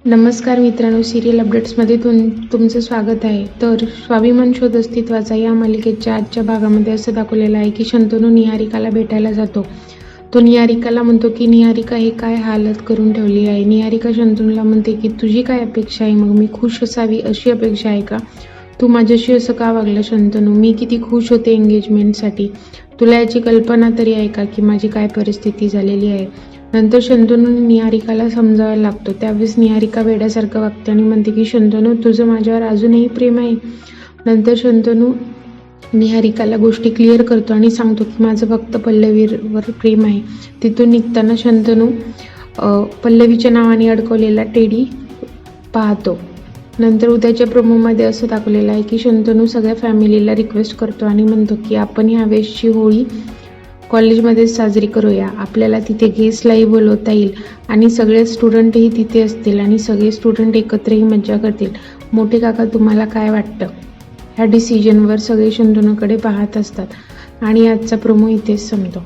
नमस्कार मित्रांनो, सिरियल अपडेट्समध्ये तुमचं स्वागत आहे. तर स्वाभिमान शोध अस्तित्वाचा या मालिकेच्या आजच्या भागामध्ये असं दाखवलेलं आहे की शंतनू निहारिकाला भेटायला जातो. तो निहारिकाला म्हणतो की निहारिका हे काय हालत करून ठेवली आहे. निहारिका शंतनूला म्हणते की तुझी काय अपेक्षा आहे, मग मी खुश असावी अशी अपेक्षा आहे का? तू माझ्याशी असं का वागलं शंतनू? मी किती खुश होते एंगेजमेंटसाठी. तुला याची कल्पना तरी आहे का की माझी काय परिस्थिती झालेली आहे. नंतर शंतनू निहारिकाला समजावायला लागतो. त्यावेळेस निहारिका वेड्यासारखं वागते आणि म्हणते की शंतनू तुझं माझ्यावर अजूनही प्रेम आहे. नंतर शंतनू निहारिकाला गोष्टी क्लिअर करतो आणि सांगतो की माझं फक्त पल्लवीवर प्रेम आहे. तिथून निघताना शंतनू पल्लवीच्या नावाने अडकवलेला टेडी पाहतो. नंतर उद्याच्या प्रोमोमध्ये असं दाखवलेलं आहे की शंतनू सगळ्या फॅमिलीला रिक्वेस्ट करतो आणि म्हणतो की आपण ह्यावेळेसची होळी कॉलेजमध्ये साजरी करूया. आपल्याला तिथे गेस्टलाही बोलवता येईल आणि सगळे स्टुडंटही तिथे असतील आणि सगळे स्टुडंट एकत्रही मज्जा करतील. मोठे काका तुम्हाला काय वाटतं? ह्या डिसिजनवर सगळे शंतनूकडे पाहत असतात आणि आजचा प्रोमो इथेच संपतो.